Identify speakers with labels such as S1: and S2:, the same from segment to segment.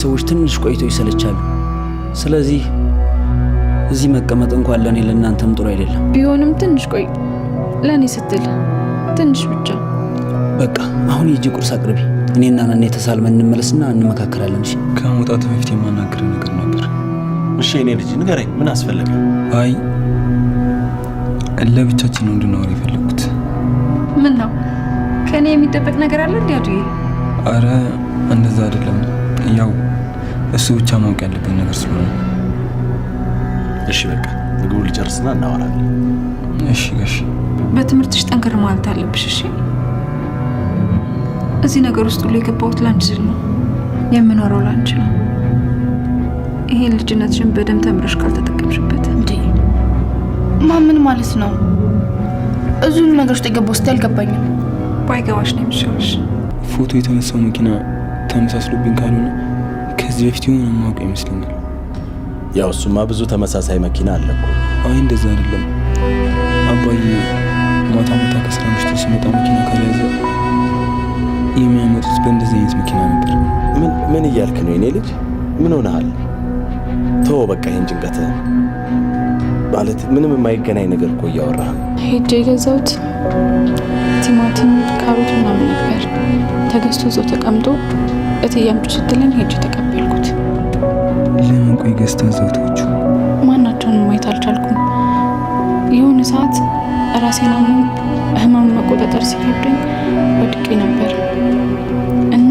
S1: ሰዎች ትንሽ ቆይቶ ይሰለቻሉ። ስለዚህ እዚህ መቀመጥ እንኳን ለኔ ለእናንተም ጥሩ አይደለም።
S2: ቢሆንም ትንሽ ቆይ፣ ለኔ ስትል ትንሽ ብቻ።
S1: በቃ አሁን የእጅ ቁርስ አቅርቢ። እኔና ነን ተሳልመን እንመለስና እንመካከራለን። እሺ?
S3: ከመውጣቱ በፊት የማናገር ነገር ነበር።
S4: እሺ እኔ ልጅ ንገረኝ፣ ምን አስፈለገ?
S3: አይ ለብቻችን ነው እንድናወራ የፈለኩት።
S2: ምን ነው ከኔ የሚደበቅ ነገር አለ እንዴ? አዱዬ
S3: አረ እንደዛ አይደለም። ያው እሱ ብቻ ማወቅ ያለበት ነገር ስለሆነ።
S4: እሺ በቃ ምግቡን ልጨርስና እናወራለን።
S3: እሺ እሺ።
S2: በትምህርትሽ ጠንከር ማለት አለብሽ። እሺ? እዚህ ነገር ውስጥ ሁሉ የገባሁት ላንቺ ስል ነው። የምኖረው ላንቺ ነው። ይሄን ልጅነትሽን በደንብ ተምረሽ ካልተጠቀምሽበት
S5: እንዴ ምን ማለት ነው? እዚሁ ነገር ውስጥ የገባው እስቲ አልገባኝም።
S2: ባይገባሽ ነው የሚሻልሽ።
S3: ፎቶ የተነሳው መኪና ተመሳስሎብኝ ካልሆነ ከዚህ በፊት የሆነ ማውቀው ይመስለኛል።
S4: ያው እሱማ ብዙ ተመሳሳይ መኪና አለ እኮ።
S3: አይ እንደዛ አይደለም አባዬ። ማታ ማታ ከስራ ምሽቶ ሲመጣ መኪና ካልያዘ የሚያመጡት በእንደዚህ አይነት መኪና ነበር።
S4: ምን እያልክ ነው የኔ ልጅ? ምን ሆነሃል? ተወው በቃ ይሄን ጭንቀት ማለት ምንም የማይገናኝ ነገር እኮ እያወራህ ነው።
S2: ሄጄ የገዛሁት ቲማቲም፣ ካሮት ምናምን ነበር ተገዝቶ እዛው ተቀምጦ እትዬ አምጪው ስትለኝ ሄጄ ተቀበልኩት።
S3: ለምን ቆይ ገዝታ ዘውቶቹ
S2: ማናቸውንም ማየት አልቻልኩም። የሆነ ሰዓት ራሴን ህመም መቆጣጠር ሲከብደኝ ወድቄ ነበር እና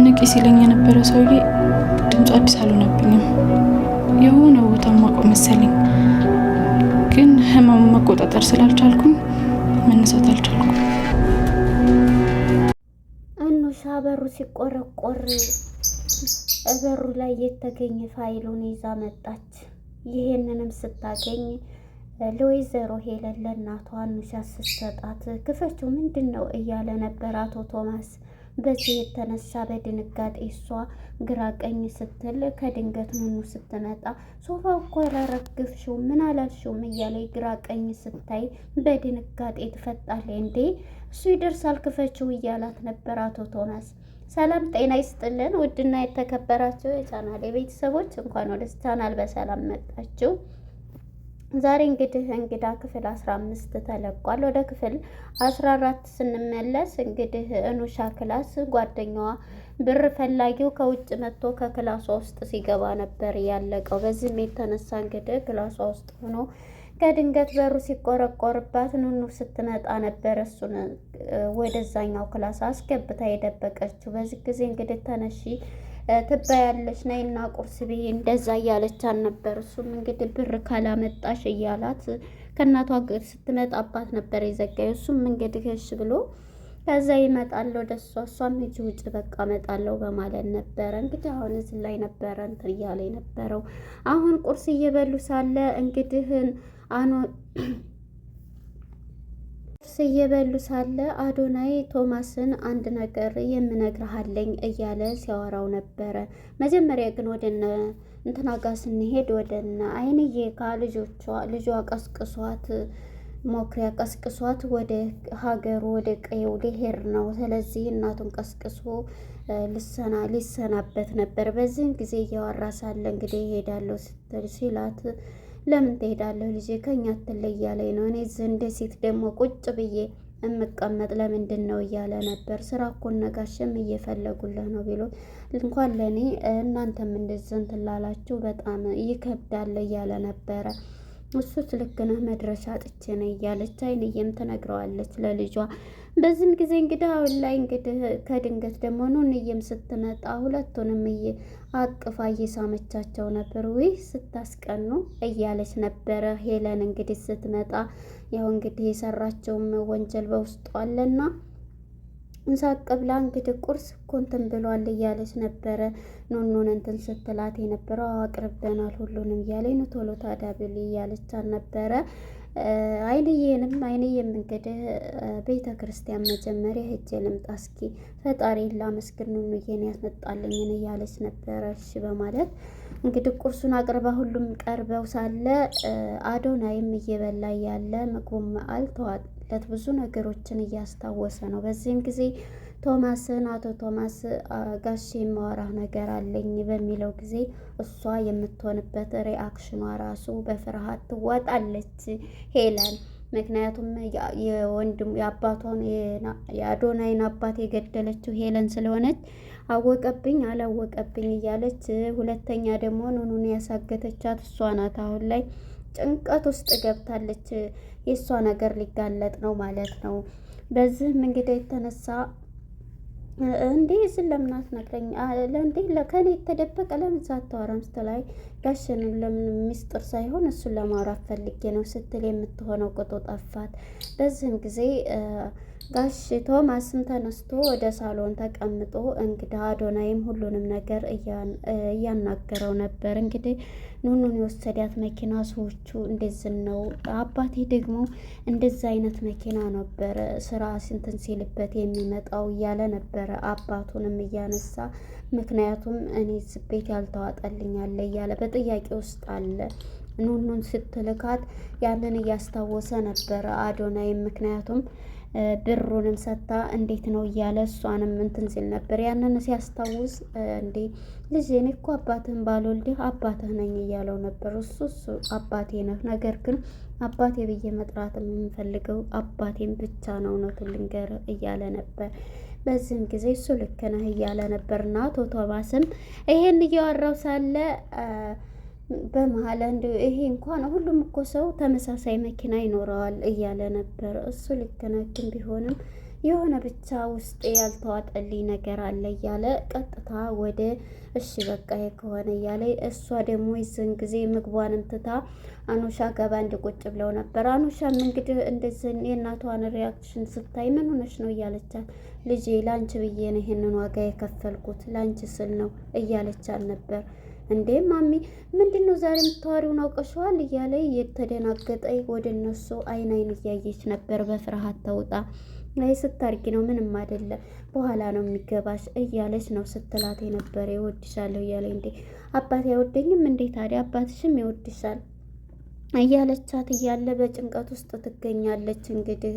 S2: ንቂ ሲለኝ የነበረ ሰውዬ ድምፁ አዲስ አልሆነብኝም። የሆነ ቦታ ማቆም መሰለኝ፣ ግን ህመሙ መቆጣጠር ስላልቻልኩም መነሳት አልቻልኩም።
S6: እኑሻ በሩ ሲቆረቆር በሩ ላይ የተገኘ ፋይሉን ይዛ መጣች። ይሄንንም ስታገኝ ለወይዘሮ ሄለን ለእናቷ እኑሻ ስትሰጣት ክፈችው ምንድን ነው እያለ ነበር አቶ ቶማስ። በዚህ የተነሳ በድንጋጤ እሷ ግራ ቀኝ ስትል ከድንገት ኑኑ ስትመጣ ሶፋ እኮ አላረግፍሽው ምን አላልሽውም እያለ ግራ ቀኝ ስታይ በድንጋጤ ትፈጣለች። እንዴ እሱ ይደርሳል ክፈችው እያላት ነበር አቶ ቶማስ። ሰላም ጤና ይስጥልን ውድና የተከበራችሁ የቻናል ቤተሰቦች እንኳን ወደ ቻናል በሰላም መጣችሁ። ዛሬ እንግዲህ እንግዳ ክፍል 15 ተለቋል። ወደ ክፍል 14 ስንመለስ እንግዲህ እኑሻ ክላስ ጓደኛዋ ብር ፈላጊው ከውጭ መጥቶ ከክላሷ ውስጥ ሲገባ ነበር ያለቀው። በዚህም የተነሳ እንግዲህ ክላሷ ውስጥ ሆኖ ከድንገት በሩ ሲቆረቆርባት ኑኑ ስትመጣ ነበር እሱን ወደዛኛው ክላስ አስገብታ የደበቀችው። በዚህ ጊዜ እንግዲህ ተነሺ ትባያለሽ ነይና ቁርስ ብዬ እንደዛ እያለቻት ነበር። እሱም እንግዲህ ብር ካላመጣሽ እያላት ከእናቷ ስትመጣባት ነበር የዘጋየው። እሱም እንግዲህ እሺ ብሎ ከዛ ይመጣል ወደ እሷም ሂጂ ውጭ በቃ እመጣለሁ በማለት ነበረ እንግዲህ አሁን እዚህ ላይ ነበረ እንትን እያለ የነበረው። አሁን ቁርስ እየበሉ ሳለ እንግዲህ እየበሉ ሳለ አዶናይ ቶማስን አንድ ነገር የምነግርሃለኝ እያለ ሲያወራው ነበረ። መጀመሪያ ግን ወደነ እንትና ጋር ስንሄድ ወደነ አይንዬ ልጇ ቀስቅሷት ሞክሪያ ቀስቅሷት ወደ ሀገሩ ወደ ቀየው ሊሄድ ነው። ስለዚህ እናቱን ቀስቅሶ ሊሰናበት ነበር። በዚህም ጊዜ እያወራ ሳለ እንግዲህ ይሄዳለሁ ስትል ሲላት ለምን ትሄዳለህ ልጄ ከኛ ትለያለኝ ነው እኔ እንደ ሴት ደግሞ ቁጭ ብዬ እምቀመጥ ለምንድን ነው እያለ ነበር። ስራ እኮ ነጋሽም እየፈለጉልህ ነው ቢሎ እንኳን ለኔ እናንተም እንደዚህ እንትን ላላችሁ በጣም ይከብዳል እያለ ነበረ። እሱስ ልክ ነህ መድረሻ አጥቼ ነው እያለች አይንዬም ትነግረዋለች ለልጇ። በዚህም ጊዜ እንግዲህ አሁን ላይ እንግዲህ ከድንገት ደግሞ ኑንዬም ስትመጣ ሁለቱንም አቅፋ እየሳመቻቸው ነበር። ውይ ስታስቀኑ እያለች ነበረ ሄለን እንግዲህ ስትመጣ። ያው እንግዲህ የሰራቸውም ወንጀል በውስጡ አለና እንሳቅ ብላ እንግዲህ ቁርስ እኮ እንትን ብሏል እያለች ነበረ ኑኑን እንትን ስትላት የነበረው አቅርበናል ሁሉንም እያለኝ ነው ቶሎ ታዳብል እያለች ነበረ። አይንዬም እንግዲህ ቤተ ክርስቲያን መጀመሪያ ሄጄ ልምጣ እስኪ ፈጣሪ ላመስግን ኑኑዬን ያስመጣልኝን እያለች ነበረ። እሺ በማለት እንግዲህ ቁርሱን አቅርባ ሁሉም ቀርበው ሳለ አዶናይም እየበላ ያለ ምግቡም አልተዋጠለት ብዙ ነገሮችን እያስታወሰ ነው። በዚህም ጊዜ ቶማስን አቶ ቶማስ ጋሼ የማወራህ ነገር አለኝ በሚለው ጊዜ እሷ የምትሆንበት ሪአክሽኗ ራሱ በፍርሃት ትዋጣለች ሄለን። ምክንያቱም የአባቷን የአዶናይን አባት የገደለችው ሄለን ስለሆነች አወቀብኝ አላወቀብኝ እያለች፣ ሁለተኛ ደግሞ ኑኑን ያሳገተቻት እሷ ናት። አሁን ላይ ጭንቀት ውስጥ ገብታለች። የእሷ ነገር ሊጋለጥ ነው ማለት ነው። በዚህም እንግዲህ የተነሳ እንዴ ዝም ለምን አትነግረኝ? ለእንዴ ከኔ የተደበቀ ለምን ሳታወራም ስትላይ ጋሽንን ለምን ሚስጥር ሳይሆን እሱን ለማውራት ፈልጌ ነው ስትል የምትሆነው ቅጡ ጠፋት። በዚህም ጊዜ ጋሽ ቶማስም ተነስቶ ወደ ሳሎን ተቀምጦ እንግዲህ አዶናይም ሁሉንም ነገር እያናገረው ነበር። እንግዲህ ኑኑን የወሰዳት መኪና ሰዎቹ እንደዚህ ነው፣ አባቴ ደግሞ እንደዚህ አይነት መኪና ነበረ ስራ ስንትን ሲልበት የሚመጣው እያለ ነበረ አባቱንም እያነሳ። ምክንያቱም እኔ ቤት ያልተዋጠልኝ አለ እያለ በጥያቄ ውስጥ አለ። ኑኑን ስትልካት ያንን እያስታወሰ ነበረ አዶናይም። ምክንያቱም ብሩንም ሰታ እንዴት ነው እያለ እሷንም እንትን ሲል ነበር። ያንን ሲያስታውስ እንዴ ልጅ እኔ እኮ አባትህን ባልወልድህ አባትህ ነኝ እያለው ነበር። እሱ አባቴ ነህ፣ ነገር ግን አባቴ ብዬ መጥራት የምንፈልገው አባቴን ብቻ ነው፣ እውነቱን ልንገርህ እያለ ነበር። በዚህም ጊዜ እሱ ልክ ነህ እያለ ነበርና አቶ ቶማስም ይሄን እያወራው ሳለ በመሀል አንድ ይሄ እንኳን ሁሉም እኮ ሰው ተመሳሳይ መኪና ይኖረዋል እያለ ነበር። እሱ ልክ ነህ፣ ግን ቢሆንም የሆነ ብቻ ውስጤ ያልተዋጠልኝ ነገር አለ እያለ ቀጥታ ወደ እሺ በቃ ይሄ ከሆነ እያለ እሷ ደግሞ ይዝን ጊዜ ምግቧንም ትታ አኑሻ ገባ እንድ ቁጭ ብለው ነበር። አኑሻም እንግዲህ እንደዚህ የእናቷን ሪያክሽን ስታይ ምን ሆነች ነው እያለቻት፣ ልጄ ላንቺ ብዬ ነው ይሄንን ዋጋ የከፈልኩት ላንቺ ስል ነው እያለቻት ነበር። እንዴ ማሚ ምንድን ነው ዛሬ የምታወሪውን አውቀሽዋል እያለ የተደናገጠ ወደ እነሱ አይን እያየች ነበር በፍርሃት ተውጣ። ላይ ስታርጊ ነው ምንም አይደለም በኋላ ነው የሚገባሽ እያለች ነው ስትላት የነበረ። ይወድሻለሁ እያለ እንዴ አባቴ አይወደኝም እንዴ ታዲያ አባትሽም ይወድሻል እያለቻት እያለ በጭንቀት ውስጥ ትገኛለች። እንግዲህ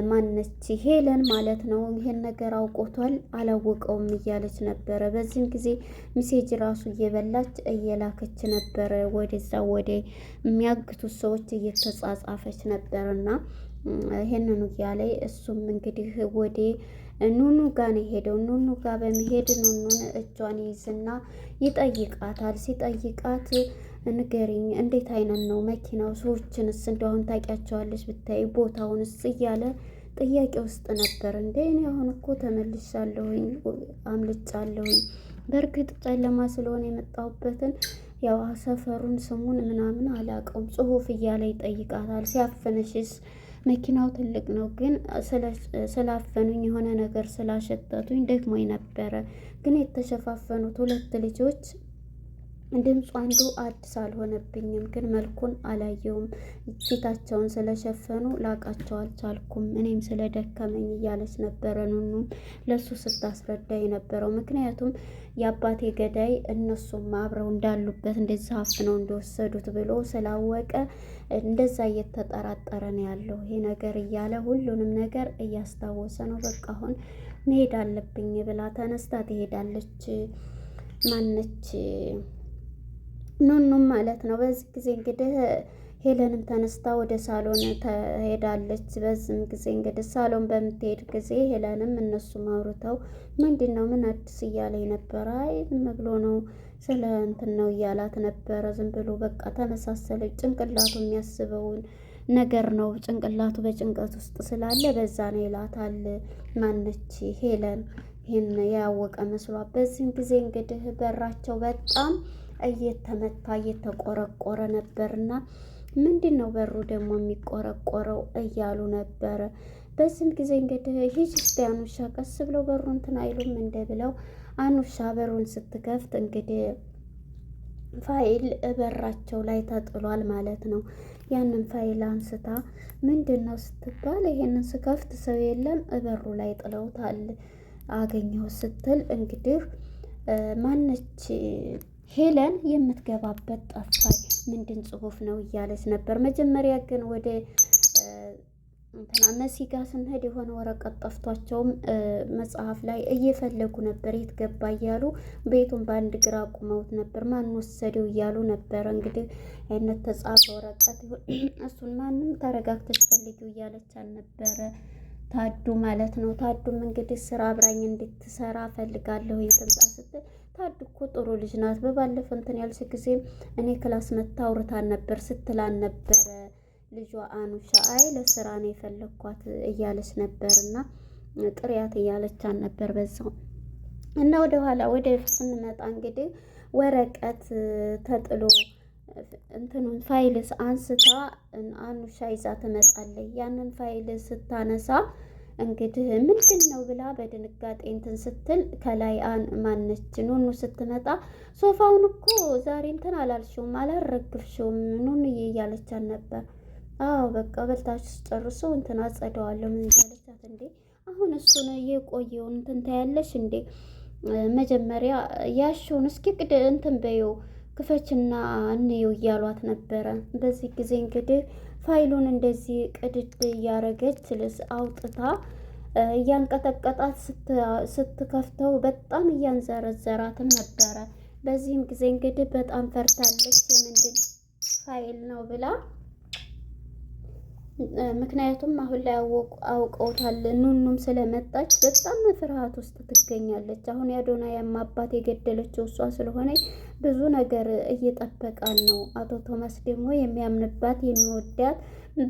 S6: ማነች ሄለን ማለት ነው። ይሄን ነገር አውቆቷል አላወቀውም እያለች ነበረ። በዚህም ጊዜ ሚሴጅ ራሱ እየበላች እየላከች ነበረ ወደዛ ወደ የሚያግቱት ሰዎች እየተጻጻፈች ነበርና ይሄንን እያለ እሱም እንግዲህ ወደ ኑኑ ጋር ነው የሄደው። ኑኑ ጋር በመሄድ ኑኑን እጇን ይዝና ይጠይቃታል። ሲጠይቃት ንገሪኝ እንዴት አይነት ነው መኪናው? ሰዎችንስ እንደሆን ታውቂያቸዋለች ብታይ ቦታውንስ እያለ ጥያቄ ውስጥ ነበር። እንዴ እኔ አሁን እኮ ተመልሻለሁኝ አምልጫለሁኝ። በእርግጥ ጨለማ ስለሆነ የመጣሁበትን ያው ሰፈሩን ስሙን ምናምን አላውቀውም። ጽሁፍ እያለ ይጠይቃታል። ሲያፍንሽስ? መኪናው ትልቅ ነው ግን ስላፈኑኝ የሆነ ነገር ስላሸተቱኝ ደክሞኝ ነበረ። ግን የተሸፋፈኑት ሁለት ልጆች ድምፁ አንዱ አዲስ አልሆነብኝም፣ ግን መልኩን አላየውም። ፊታቸውን ስለሸፈኑ ላቃቸው አልቻልኩም፣ እኔም ስለደከመኝ እያለች ነበረ ኑኑም ለሱ ስታስረዳ የነበረው። ምክንያቱም የአባቴ ገዳይ እነሱም አብረው እንዳሉበት እንደዛ አፍነው እንደወሰዱት ብሎ ስላወቀ እንደዛ እየተጠራጠረ ነው ያለው ይሄ ነገር እያለ ሁሉንም ነገር እያስታወሰ ነው። በቃ አሁን መሄድ አለብኝ ብላ ተነስታ ትሄዳለች። ማነች ኑኑም ማለት ነው። በዚህ ጊዜ እንግዲህ ሄለንም ተነስታ ወደ ሳሎን ትሄዳለች። በዚህም ጊዜ እንግዲህ ሳሎን በምትሄድ ጊዜ ሄለንም እነሱም አውርተው ምንድን ነው ምን አዲስ እያለ ነበረ። አይ ዝም ብሎ ነው ስለ እንትን ነው እያላት ነበረ። ዝም ብሎ በቃ ተመሳሰለ። ጭንቅላቱ የሚያስበውን ነገር ነው። ጭንቅላቱ በጭንቀት ውስጥ ስላለ በዛ ነው ይላታል። ማነች ሄለን ይህን ያወቀ መስሏት። በዚህም ጊዜ እንግዲህ በራቸው በጣም እየተመታ እየተቆረቆረ ነበርና ምንድን ነው በሩ ደግሞ የሚቆረቆረው እያሉ ነበረ። በዚህም ጊዜ እንግዲህ ሂጂ እስቲ አኑሻ ቀስ ብለው በሩ እንትን አይሉም እንደ ብለው አኑሻ በሩን ስትከፍት እንግዲህ ፋይል በራቸው ላይ ተጥሏል ማለት ነው። ያንን ፋይል አንስታ ምንድን ነው ስትባል ይሄንን ስከፍት ሰው የለም በሩ ላይ ጥለውታል አገኘው ስትል እንግዲህ ማነች ሄለን የምትገባበት ጠፋኝ፣ ምንድን ጽሁፍ ነው እያለች ነበር። መጀመሪያ ግን ወደ እንትና መሲ ጋር ስንሄድ የሆነ ወረቀት ጠፍቷቸውም መጽሐፍ ላይ እየፈለጉ ነበር የት ገባ እያሉ ቤቱን በአንድ ግራ አቁመውት ነበር። ማን ወሰደው እያሉ ነበር። እንግዲህ አይነት ተጻፈ ወረቀት እሱን ማንም ተረጋግተሽ ፈልጊው እያለች አልነበረ ታዱ ማለት ነው። ታዱም እንግዲህ ስራ አብራኝ እንድትሰራ ፈልጋለሁ ትምጣ ስትል ታዱ እኮ ጥሩ ልጅ ናት፣ በባለፈው እንትን ያልሽ ጊዜ እኔ ክላስ መታ አውርታን ነበር ስትላን ነበረ ልጇ አኑሻ። አይ ለስራ ነው የፈለኳት እያለች ነበርና ጥሪያት እያለቻን ነበር በዛው። እና ወደ ኋላ ወደ ስንመጣ እንግዲህ ወረቀት ተጥሎ እንትኑን ፋይልስ አንስታ አኑሻ ይዛ ትመጣለች። ያንን ፋይል ስታነሳ እንግዲህ ምንድን ነው ብላ በድንጋጤ እንትን ስትል ከላይ ማነች ኑኑ ስትመጣ ሶፋውን እኮ ዛሬ እንትን አላልሽውም አላረግፍሽውም ኑኑዬ እያለቻት ነበር። አዎ በቃ በልታችሁ ጨርሶ እንትን አጸደዋለሁ ምን እያለቻት እንዴ አሁን እሱን የቆየውን እንትን ታያለሽ እንዴ መጀመሪያ ያሽውን እስኪ ቅድ እንትን በይው ክፈችና እንየው እያሏት ነበረ። በዚህ ጊዜ እንግዲህ ፋይሉን እንደዚህ ቅድድ እያረገች ልስ አውጥታ እያንቀጠቀጣት ስትከፍተው በጣም እያንዘረዘራትም ነበረ። በዚህም ጊዜ እንግዲህ በጣም ፈርታለች። የምንድን ፋይል ነው ብላ ምክንያቱም አሁን ላይ አውቀውታል። ኑኑም ስለመጣች በጣም ፍርሃት ውስጥ ትገኛለች። አሁን የአዶናይም አባት የገደለችው እሷ ስለሆነ ብዙ ነገር እየጠበቃን ነው። አቶ ቶማስ ደግሞ የሚያምንባት የሚወዳት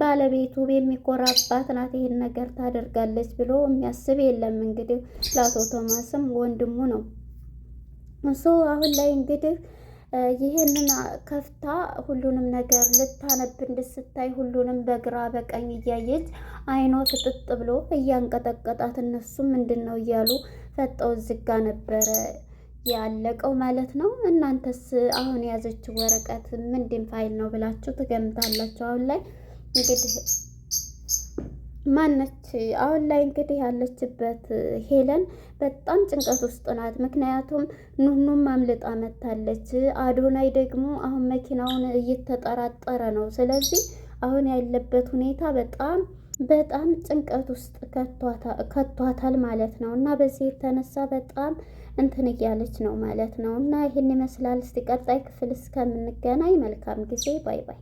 S6: ባለቤቱ የሚኮራባት ናት። ይሄን ነገር ታደርጋለች ብሎ የሚያስብ የለም። እንግዲህ ለአቶ ቶማስም ወንድሙ ነው እሱ። አሁን ላይ እንግዲህ ይሄንን ከፍታ ሁሉንም ነገር ልታነብ እንድስታይ ሁሉንም በግራ በቀኝ እያየች አይኗ ፍጥጥ ብሎ እያንቀጠቀጣት እነሱ ምንድን ነው እያሉ ፈጠው ዝጋ ነበረ ያለቀው ማለት ነው። እናንተስ አሁን የያዘችው ወረቀት ምንድን ፋይል ነው ብላችሁ ትገምታላችሁ? አሁን ላይ እንግዲህ ማነች አሁን ላይ እንግዲህ ያለችበት ሄለን በጣም ጭንቀት ውስጥ ናት። ምክንያቱም ኑኑም አምልጣ መታለች። አዶናይ ደግሞ አሁን መኪናውን እየተጠራጠረ ነው። ስለዚህ አሁን ያለበት ሁኔታ በጣም ጭንቀት ውስጥ ከቷታል ማለት ነው። እና በዚህ የተነሳ በጣም እንትን እያለች ነው ማለት ነው። እና ይህን ይመስላል። እስቲ ቀጣይ ክፍል እስከምንገናኝ መልካም ጊዜ። ባይ ባይ።